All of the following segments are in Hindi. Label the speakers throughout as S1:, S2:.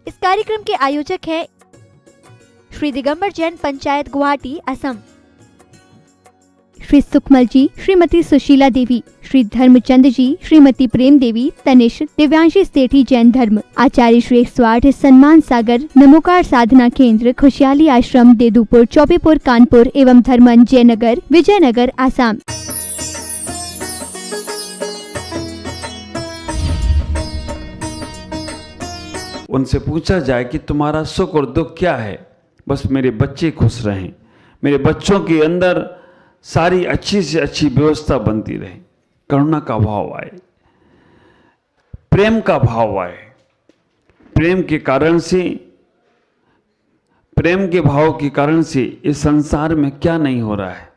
S1: इस कार्यक्रम के आयोजक हैं श्री दिगंबर जैन पंचायत गुवाहाटी असम, श्री सुकमल जी, श्रीमती सुशीला देवी, श्री धर्मचंद जी, श्रीमती प्रेम देवी, तनिष्क, दिव्यांशी सेठी जैन धर्म, आचार्य श्री 108 सम्मान सागर नमोकार साधना केंद्र, खुशहाली आश्रम देदुपुर, चौबीपुर, कानपुर एवं धर्मन जयनगर, विजयनगर, आसाम।
S2: उनसे पूछा जाए कि तुम्हारा सुख और दुख क्या है? बस मेरे बच्चे खुश रहें, मेरे बच्चों के अंदर सारी अच्छी से अच्छी व्यवस्था बनती रहे, करुणा का भाव आए, प्रेम का भाव आए। प्रेम के भाव के कारण से इस संसार में क्या नहीं हो रहा है,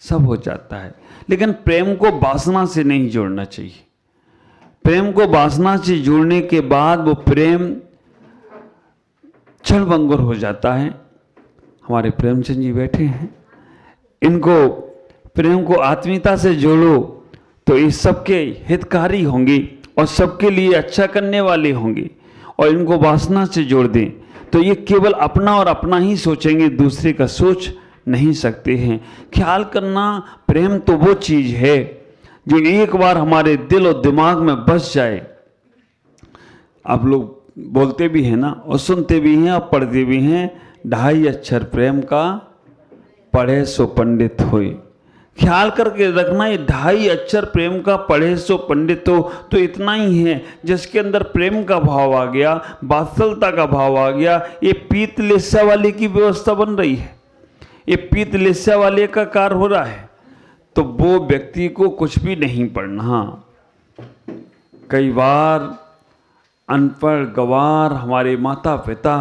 S2: सब हो जाता है। लेकिन प्रेम को वासना से नहीं जोड़ना चाहिए। प्रेम को वासना से जोड़ने के बाद वो प्रेम क्षणभंगुर हो जाता है। हमारे प्रेमचंद जी बैठे हैं, इनको प्रेम को आत्मीयता से जोड़ो तो ये सबके हितकारी होंगे और सबके लिए अच्छा करने वाले होंगे। और इनको वासना से जोड़ दें तो ये केवल अपना और अपना ही सोचेंगे, दूसरे का सोच नहीं सकते हैं। ख्याल करना, प्रेम तो वो चीज़ है जो एक बार हमारे दिल और दिमाग में बस जाए। आप लोग बोलते भी हैं ना और सुनते भी हैं और पढ़ते भी हैं, 2.5 अक्षर प्रेम का पढ़े सो पंडित होए। ख्याल करके रखना, ये 2.5 अक्षर प्रेम का पढ़े सो पंडित हो तो इतना ही है। जिसके अंदर प्रेम का भाव आ गया, वात्सलता का भाव आ गया, ये पीत लेस्या वाले की व्यवस्था बन रही है, ये पीत लेस्या वाले का कार्य हो रहा है, तो वो व्यक्ति को कुछ भी नहीं पढ़ना। कई बार अनपढ़ गवार हमारे माता पिता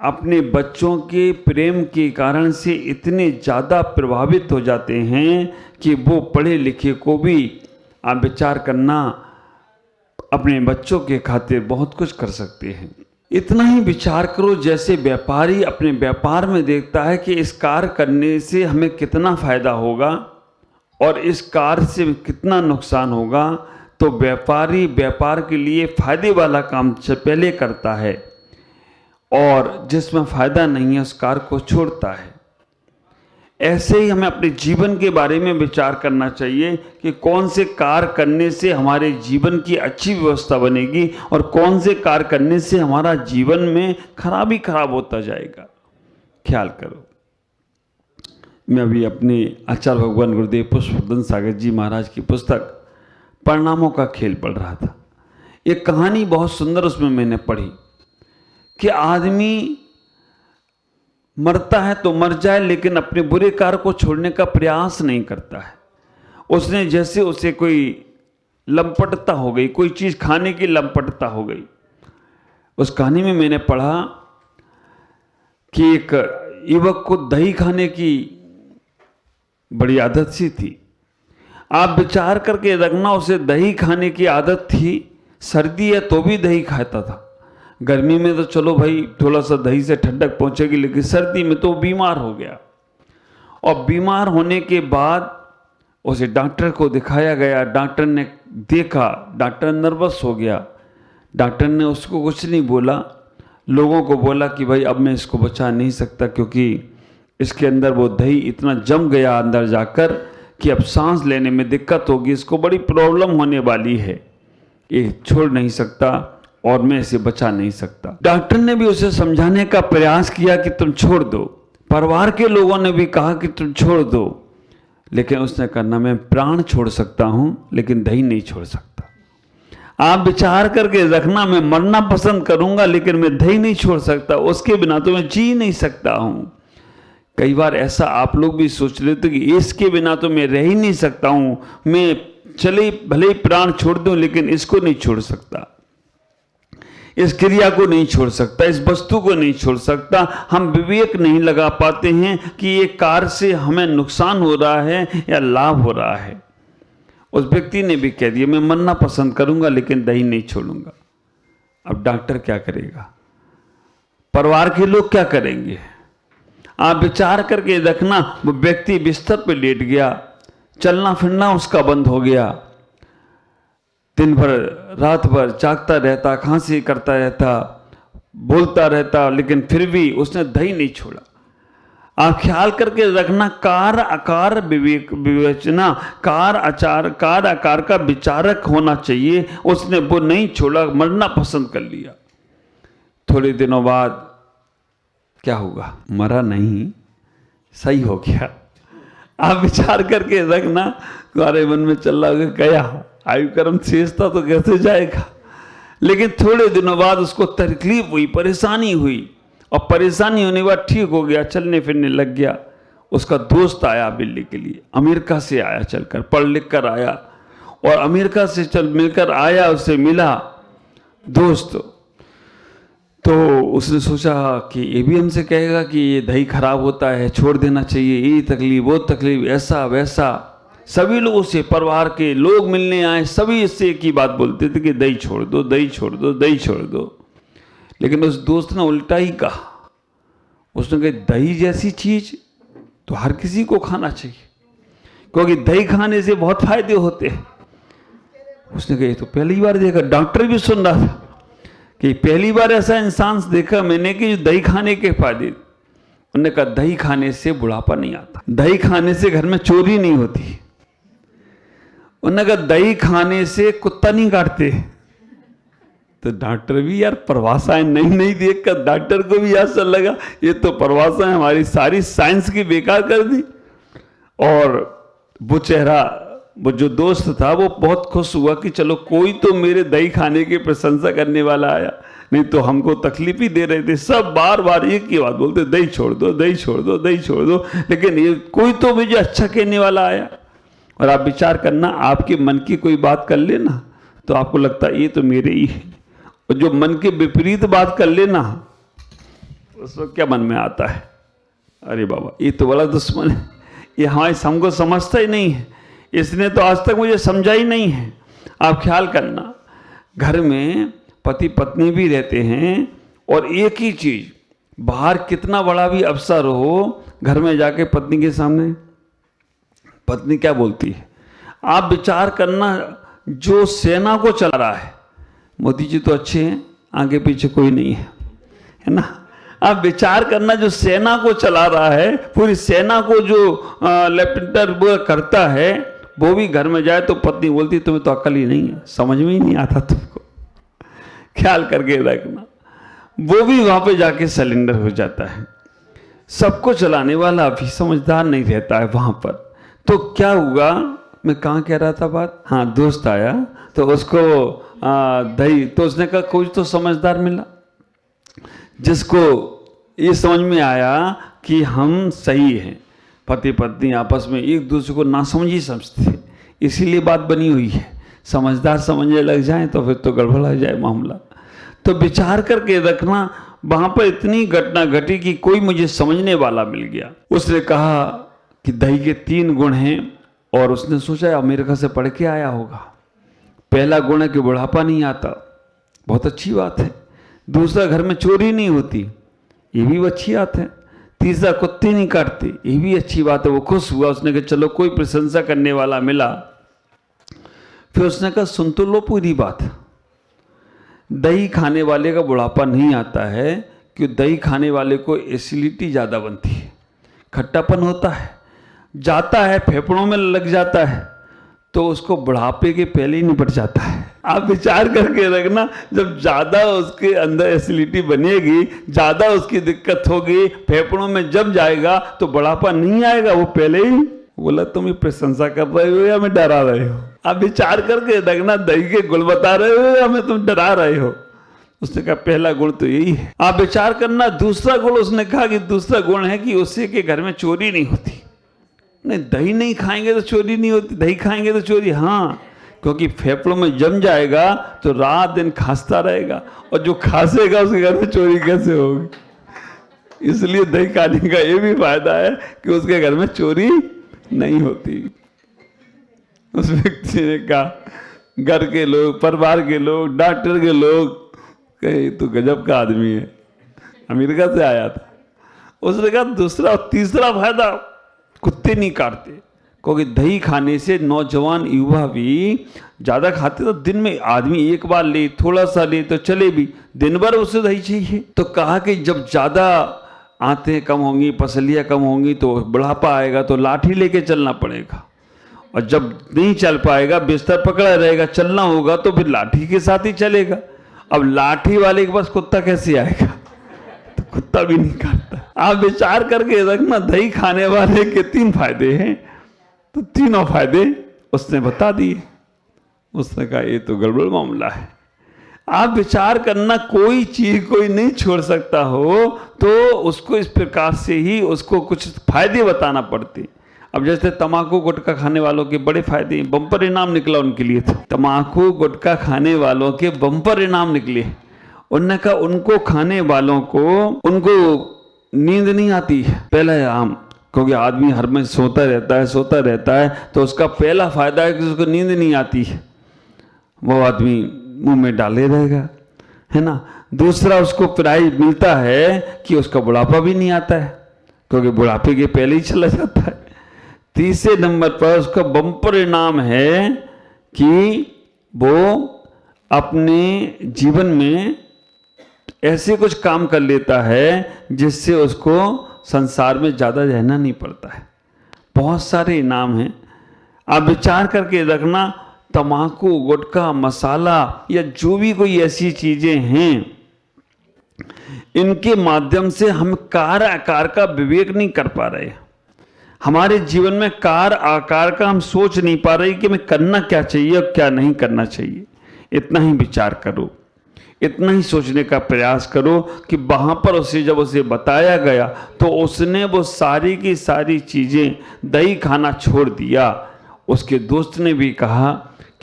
S2: अपने बच्चों के प्रेम के कारण से इतने ज़्यादा प्रभावित हो जाते हैं कि वो पढ़े लिखे को भी आप विचार करना अपने बच्चों के खातिर बहुत कुछ कर सकते हैं। इतना ही विचार करो जैसे व्यापारी अपने व्यापार में देखता है कि इस कार्य करने से हमें कितना फायदा होगा और इस कार्य से कितना नुकसान होगा, तो व्यापारी व्यापार के लिए फायदे वाला काम पहले करता है और जिसमें फायदा नहीं है उस कार्य को छोड़ता है। ऐसे ही हमें अपने जीवन के बारे में विचार करना चाहिए कि कौन से कार्य करने से हमारे जीवन की अच्छी व्यवस्था बनेगी और कौन से कार्य करने से हमारा जीवन में खराब होता जाएगा। ख्याल करो। मैं अभी अपने आचार्य भगवान गुरुदेव पुष्पवर्धन सागर जी महाराज की पुस्तक परिणामों का खेल पढ़ रहा था। एक कहानी बहुत सुंदर उसमें मैंने पढ़ी कि आदमी मरता है तो मर जाए लेकिन अपने बुरे कार्य को छोड़ने का प्रयास नहीं करता है। उसने जैसे उसे कोई लंपटता हो गई, कोई चीज़ खाने की लंपटता हो गई। उस कहानी में मैंने पढ़ा कि एक युवक को दही खाने की बड़ी आदत सी थी। आप विचार करके रखना, उसे दही खाने की आदत थी। सर्दी है तो भी दही खाता था। गर्मी में तो चलो भाई थोड़ा सा दही से ठंडक पहुंचेगी, लेकिन सर्दी में तो बीमार हो गया। और बीमार होने के बाद उसे डॉक्टर को दिखाया गया। डॉक्टर ने देखा, डॉक्टर नर्वस हो गया। डॉक्टर ने उसको कुछ नहीं बोला, लोगों को बोला कि भाई अब मैं इसको बचा नहीं सकता क्योंकि इसके अंदर वो दही इतना जम गया अंदर जाकर कि अब सांस लेने में दिक्कत होगी, इसको बड़ी प्रॉब्लम होने वाली है, ये छोड़ नहीं सकता और मैं इसे बचा नहीं सकता। डॉक्टर ने भी उसे समझाने का प्रयास किया कि तुम छोड़ दो। परिवार के लोगों ने भी कहा कि तुम छोड़ दो, लेकिन उसने कहा ना, मैं प्राण छोड़ सकता हूं लेकिन दही नहीं छोड़ सकता। आप विचार करके रखना, मैं मरना पसंद करूंगा लेकिन मैं दही नहीं छोड़ सकता, उसके बिना तो मैं जी नहीं सकता हूं। कई बार ऐसा आप लोग भी सोच लेते कि इसके बिना तो मैं रह ही नहीं सकता हूं, मैं चले भले ही प्राण छोड़ दूं लेकिन इसको नहीं छोड़ सकता, इस क्रिया को नहीं छोड़ सकता, इस वस्तु को नहीं छोड़ सकता। हम विवेक नहीं लगा पाते हैं कि ये कार्य से हमें नुकसान हो रहा है या लाभ हो रहा है। उस व्यक्ति ने भी कह दिया मैं मरना पसंद करूंगा लेकिन दही नहीं छोड़ूंगा। अब डॉक्टर क्या करेगा, परिवार के लोग क्या करेंगे? आप विचार करके रखना। वो व्यक्ति बिस्तर पर लेट गया, चलना फिरना उसका बंद हो गया, दिन भर रात भर जागता रहता, खांसी करता रहता, बोलता रहता, लेकिन फिर भी उसने दही नहीं छोड़ा। आप ख्याल करके रखना, कार आकार विवेक विवेचना, कार आकार का विचारक होना चाहिए। उसने वो नहीं छोड़ा, मरना पसंद कर लिया। थोड़े दिनों बाद क्या हुआ? मरा नहीं, सही हो गया। आप विचार करके रखना, तुम्हारे मन में चल रहा होगा क्या आयु कर्म शेष था तो कैसे जाएगा। लेकिन थोड़े दिनों बाद उसको तकलीफ हुई, परेशानी हुई, और परेशानी होने के बाद ठीक हो गया, चलने फिरने लग गया। उसका दोस्त आया मिलने के लिए, अमेरिका से आया, चलकर पढ़ लिख कर आया, और अमेरिका से चल मिलकर आया, उससे मिला दोस्त। तो उसने सोचा कि ये भी हमसे कहेगा कि ये दही खराब होता है, छोड़ देना चाहिए, ये तकलीफ वो तकलीफ, ऐसा वैसा। सभी लोगों से, परिवार के लोग मिलने आए, सभी इससे एक ही बात बोलते थे कि दही छोड़ दो, दही छोड़ दो, दही छोड़ दो। लेकिन उस दोस्त ने उल्टा ही कहा। उसने कहा दही जैसी चीज तो हर किसी को खाना चाहिए, क्योंकि दही खाने से बहुत फायदे होते हैं। उसने कहा तो पहली बार देखा, डॉक्टर भी सुन रहा था कि पहली बार ऐसा इंसान देखा मैंने कि जो दही खाने के फायदे। उन्होंने कहा दही खाने से बुढ़ापा नहीं आता, दही खाने से घर में चोरी नहीं होती, उन्होंने कहा दही खाने से कुत्ता नहीं काटते। तो डॉक्टर भी यार परिभाषाएं नहीं देख कर डॉक्टर को भी ऐसा लगा ये तो परिभाषाएं हमारी सारी साइंस की बेकार कर दी। और वो चेहरा, वो जो दोस्त था वो बहुत खुश हुआ कि चलो कोई तो मेरे दही खाने की प्रशंसा करने वाला आया, नहीं तो हमको तकलीफ ही दे रहे थे। सब बार बार एक ही बात बोलते, दही छोड़ दो, दही छोड़ दो, दही छोड़ दो, लेकिन ये कोई तो मुझे अच्छा कहने वाला आया। और आप विचार करना, आपके मन की कोई बात कर लेना तो आपको लगता है ये तो मेरे ही है, और जो मन के विपरीत बात कर लेना उस वक्त क्या मन में आता है, अरे बाबा ये तो बड़ा दुश्मन है, ये हमारे हमको समझता ही नहीं है, इसने तो आज तक मुझे समझा ही नहीं है। आप ख्याल करना, घर में पति पत्नी भी रहते हैं, और एक ही चीज बाहर कितना बड़ा भी अवसर हो, घर में जाके पत्नी के सामने पत्नी क्या बोलती है। आप विचार करना, जो सेना को चला रहा है, मोदी जी तो अच्छे हैं, आगे पीछे कोई नहीं है, है ना। आप विचार करना, जो सेना को चला रहा है, पूरी सेना को जो लेफ्टिनेंट वो करता है, वो भी घर में जाए तो पत्नी बोलती तुम्हें तो अकल ही नहीं है, समझ में ही नहीं आता तुमको। ख्याल करके रखना, वो भी वहां पे जाके सिलेंडर हो जाता है। सबको चलाने वाला भी समझदार नहीं रहता है वहां पर। तो क्या हुआ, मैं कहाँ कह रहा था बात, हाँ, दोस्त आया तो उसको दही, तो उसने कहा कोई तो समझदार मिला जिसको ये समझ में आया कि हम सही हैं, पति पत्नी आपस में एक दूसरे को नासमझी समझते, इसीलिए बात बनी हुई है। समझदार समझने लग जाए तो फिर तो गड़बड़ा जाए मामला। तो विचार करके रखना, वहां पर इतनी घटना घटी कि कोई मुझे समझने वाला मिल गया। उसने कहा कि दही के 3 गुण हैं, और उसने सोचा अमेरिका से पढ़ के आया होगा। पहला गुण है कि बुढ़ापा नहीं आता, बहुत अच्छी बात है। दूसरा, घर में चोरी नहीं होती, ये भी अच्छी बात है। तीसरा, कुत्ते नहीं काटते, ये भी अच्छी बात है। वो खुश हुआ, उसने कहा चलो कोई प्रशंसा करने वाला मिला। फिर उसने कहा सुन तो लो पूरी बात, दही खाने वाले का बुढ़ापा नहीं आता है, कि दही खाने वाले को एसिडिटी ज़्यादा बनती है, खट्टापन होता है, जाता है फेफड़ों में लग जाता है, तो उसको बुढ़ापे के पहले ही निपट जाता है। आप विचार करके रखना, जब ज़्यादा उसके अंदर एसिडिटी बनेगी, ज़्यादा उसकी दिक्कत होगी, फेफड़ों में जब जाएगा तो बुढ़ापा नहीं आएगा, वो पहले ही। बोला तुम ये प्रशंसा कर रहे हो या मैं डरा रहे हो। आप विचार करके रखना, दही के गुण बता रहे हो या मैं तुम डरा रहे हो। उसने कहा पहला गुण तो यही है। आप विचार करना, दूसरा गुण उसने कहा कि दूसरा गुण है कि उससे के घर में चोरी नहीं होती। नहीं, दही नहीं खाएंगे तो चोरी नहीं होती, दही खाएंगे तो चोरी, हाँ, क्योंकि फेफड़ों में जम जाएगा तो रात दिन खांसता रहेगा, और जो खांसेगा उसके घर में चोरी कैसे होगी। इसलिए दही खाने का ये भी फायदा है कि उसके घर में चोरी नहीं होती। उस व्यक्ति ने कहा, घर के लोग, परिवार के लोग, डॉक्टर के लोग कहे तो गजब का आदमी है, अमेरिका से आया था। उसने कहा दूसरा, तीसरा फायदा, कुत्ते नहीं काटते, क्योंकि दही खाने से नौजवान युवा भी ज़्यादा खाते तो दिन में आदमी एक बार ले, थोड़ा सा ले तो चले भी, दिन भर उसे दही चाहिए। तो कहा कि जब ज़्यादा आंतें कम होंगी, पसलियाँ कम होंगी तो बुढ़ापा आएगा तो लाठी लेके चलना पड़ेगा, और जब नहीं चल पाएगा, बिस्तर पकड़ा रहेगा, चलना होगा तो फिर लाठी के साथ ही चलेगा। अब लाठी वाले के पास कुत्ता कैसे आएगा? तो कुत्ता भी नहीं काटता। आप विचार करके रखना, दही खाने वाले के 3 फायदे हैं, तो तीनों फायदे उसने बता दिए। उसने कहा ये तो गड़बड़ मामला है। आप विचार करना, कोई चीज कोई नहीं छोड़ सकता हो तो उसको इस प्रकार से ही उसको कुछ फायदे बताना पड़ते। अब जैसे तम्बाकू गुटखा खाने वालों के बड़े फायदे, बम्पर इनाम निकला उनके लिए। तो तम्बाकू गुटखा खाने वालों के बम्पर इनाम निकले। उन्होंने कहा उनको खाने वालों को उनको नींद नहीं आती है, पहला इनाम, क्योंकि आदमी हर में सोता रहता है तो उसका पहला फायदा है कि उसको नींद नहीं आती है, वो आदमी मुंह में डाले रहेगा, है ना। दूसरा उसको प्राइज मिलता है कि उसका बुढ़ापा भी नहीं आता है, क्योंकि बुढ़ापे के पहले ही चला जाता है। तीसरे नंबर पर उसका बम्पर इनाम है कि वो अपने जीवन में ऐसे कुछ काम कर लेता है जिससे उसको संसार में ज़्यादा रहना नहीं पड़ता है। बहुत सारे इनाम हैं, आप विचार करके रखना। तम्बाकू, गुटखा, मसाला या जो भी कोई ऐसी चीज़ें हैं, इनके माध्यम से हम कार आकार का विवेक नहीं कर पा रहे। हमारे जीवन में कार आकार का हम सोच नहीं पा रहे कि हमें करना क्या चाहिए और क्या नहीं करना चाहिए। इतना ही विचार करो, इतना ही सोचने का प्रयास करो कि वहाँ पर उसे जब उसे बताया गया तो उसने वो सारी की सारी चीज़ें, दही खाना छोड़ दिया। उसके दोस्त ने भी कहा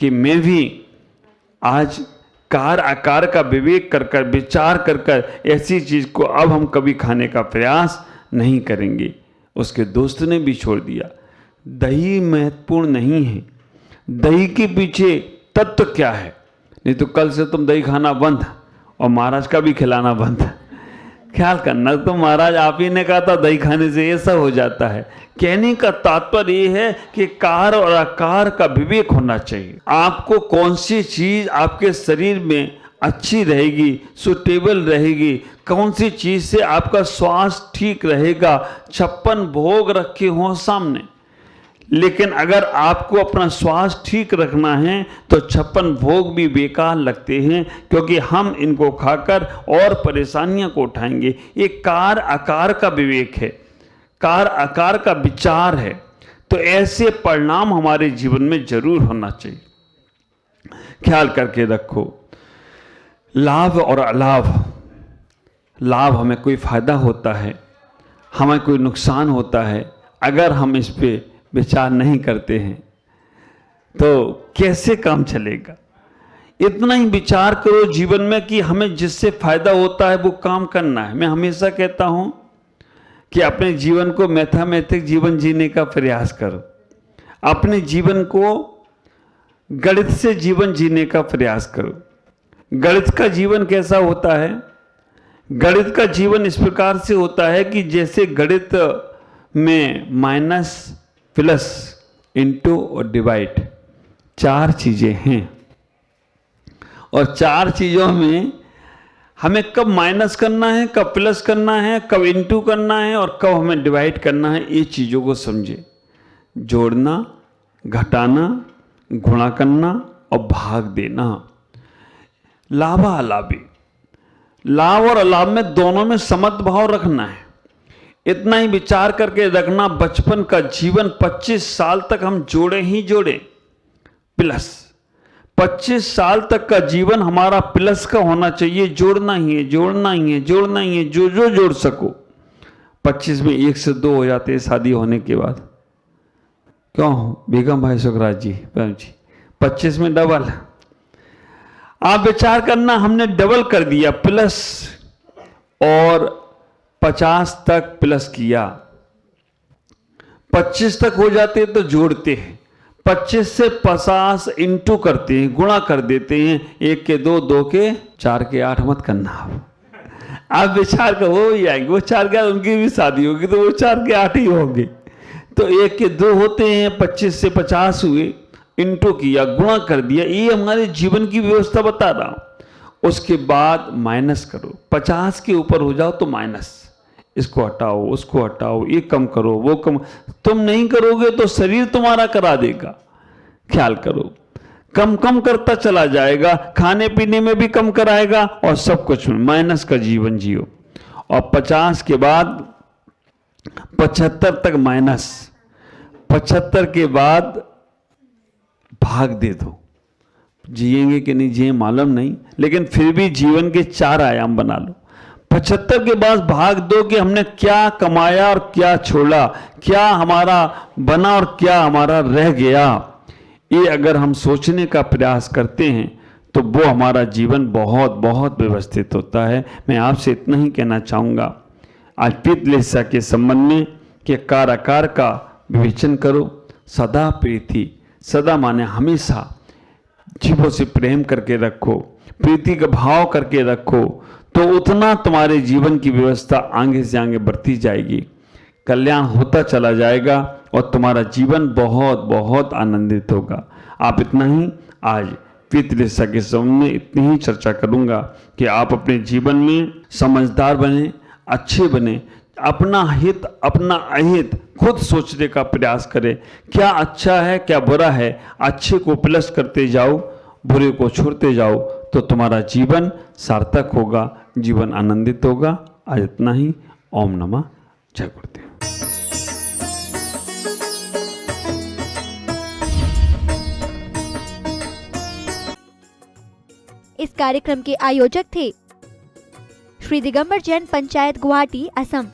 S2: कि मैं भी आज कार आकार का विवेक कर कर, विचार कर कर ऐसी चीज़ को अब हम कभी खाने का प्रयास नहीं करेंगे। उसके दोस्त ने भी छोड़ दिया। दही महत्वपूर्ण नहीं है, दही के पीछे तत्व क्या है, नहीं तो कल से तुम दही खाना बंद और महाराज का भी खिलाना बंद। ख्याल करना, तो महाराज आप ही ने कहा था दही खाने से ऐसा हो जाता है। कहने का तात्पर्य ये है कि कार और आकार का विवेक होना चाहिए। आपको कौन सी चीज आपके शरीर में अच्छी रहेगी, सुटेबल रहेगी, कौन सी चीज से आपका स्वास्थ्य ठीक रहेगा। 56 भोग रखे हों सामने, लेकिन अगर आपको अपना स्वास्थ्य ठीक रखना है तो 56 भोग भी बेकार लगते हैं, क्योंकि हम इनको खाकर और परेशानियों को उठाएंगे। ये कार आकार का विवेक है, कार आकार का विचार है। तो ऐसे परिणाम हमारे जीवन में जरूर होना चाहिए। ख्याल करके रखो, लाभ और अलाभ, लाभ हमें कोई फायदा होता है, हमें कोई नुकसान होता है। अगर हम इस पे विचार नहीं करते हैं तो कैसे काम चलेगा। इतना ही विचार करो जीवन में कि हमें जिससे फायदा होता है वो काम करना है। मैं हमेशा कहता हूं कि अपने जीवन को मैथमेटिक जीवन जीने का प्रयास करो, अपने जीवन को गणित से जीवन जीने का प्रयास करो। गणित का जीवन कैसा होता है? गणित का जीवन इस प्रकार से होता है कि जैसे गणित में माइनस, प्लस, इंटू और डिवाइड 4 चीजें हैं, और 4 चीजों में हमें कब माइनस करना है, कब प्लस करना है, कब इंटू करना है और कब हमें डिवाइड करना है, ये चीजों को समझे। जोड़ना, घटाना, गुणा करना और भाग देना। लाभा अलाभी, लाभ और अलाभ में दोनों में समभाव रखना है। इतना ही विचार करके रखना, बचपन का जीवन 25 साल तक हम जोड़े ही जोड़े, प्लस 25 साल तक का जीवन हमारा प्लस का होना चाहिए। जोड़ना ही है, जोड़ना ही है, जोड़ना ही है, जो जो जोड़ सको। 25 में 1 से 2 हो जाते हैं शादी होने के बाद। क्यों बेगम भाई सुखराज जी, बहन जी, 25 में डबल। आप विचार करना, हमने डबल कर दिया, प्लस, और 50 तक प्लस किया। 25 तक हो जाते तो जोड़ते हैं, 25 से 50 इंटू करते हैं, गुणा कर देते हैं। 1 के 2, 2 के 4 के 8 मत करना। आप विचार करो, वो ही आएंगे, वो 4 के 8 उनकी भी शादी होगी तो वो 4 के 8 ही होंगे। तो 1 के 2 होते हैं, 25 से 50 हुए, इंटू किया, गुणा कर दिया। ये हमारे जीवन की व्यवस्था बता रहा हूं। उसके बाद माइनस करो, 50 के ऊपर हो जाओ तो माइनस, इसको हटाओ, उसको हटाओ, ये कम करो, वो कम। तुम नहीं करोगे तो शरीर तुम्हारा करा देगा। ख्याल करो, कम कम करता चला जाएगा, खाने पीने में भी कम कराएगा और सब कुछ में माइनस का जीवन जियो। और 50 के बाद 75 तक माइनस, 75 के बाद भाग दे दो। जिएंगे कि नहीं जिए मालूम नहीं, लेकिन फिर भी जीवन के 4 आयाम बना लो। 75 के बाद भाग दो कि हमने क्या कमाया और क्या छोड़ा, क्या हमारा बना और क्या हमारा रह गया। ये अगर हम सोचने का प्रयास करते हैं तो वो हमारा जीवन बहुत बहुत व्यवस्थित होता है। मैं आपसे इतना ही कहना चाहूँगा, आज पितृलेसा के संबंध में कि कार आकार का विवेचन करो। सदा प्रीति, सदा माने हमेशा जीवों से प्रेम करके रखो, प्रीति का भाव करके रखो, तो उतना तुम्हारे जीवन की व्यवस्था आगे से आगे बढ़ती जाएगी, कल्याण होता चला जाएगा और तुम्हारा जीवन बहुत बहुत आनंदित होगा। आप इतना ही आज पितृलेसा के संबंध में इतनी ही चर्चा करूंगा कि आप अपने जीवन में समझदार बने, अच्छे बने, अपना हित अपना अहित खुद सोचने का प्रयास करें। क्या अच्छा है क्या बुरा है, अच्छे को प्लस करते जाओ, बुरे को छोड़ते जाओ, तो तुम्हारा जीवन सार्थक होगा, जीवन आनंदित होगा। आज इतना ही। ओम नमः। जय गुरुदेव।
S1: इस कार्यक्रम के आयोजक थे श्री दिगंबर जैन पंचायत गुवाहाटी असम,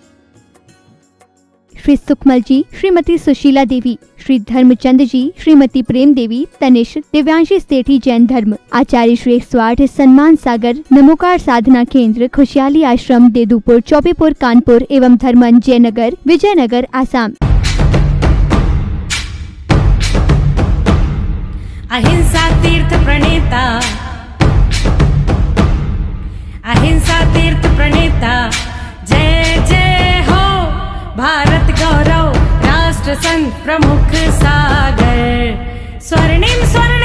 S1: श्री सुकमल जी, श्रीमती सुशीला देवी, श्री धर्मचंद जी, श्रीमती प्रेम देवी, तनिष्क, दिव्यांशी सेठी जैन धर्म, आचार्य श्री 108 सम्मान सागर नमोकार साधना केंद्र, खुशहाली आश्रम, देदूपुर, चौबीपुर, कानपुर एवं धर्मन जयनगर, विजयनगर, आसाम।
S3: अहिंसा तीर्थ प्रणेता, अहिंसा तीर्थ प्रणेता, जय जय हो भारत गौरव, राष्ट्र संत प्रमुख सागर, स्वर्णिम स्वर्ण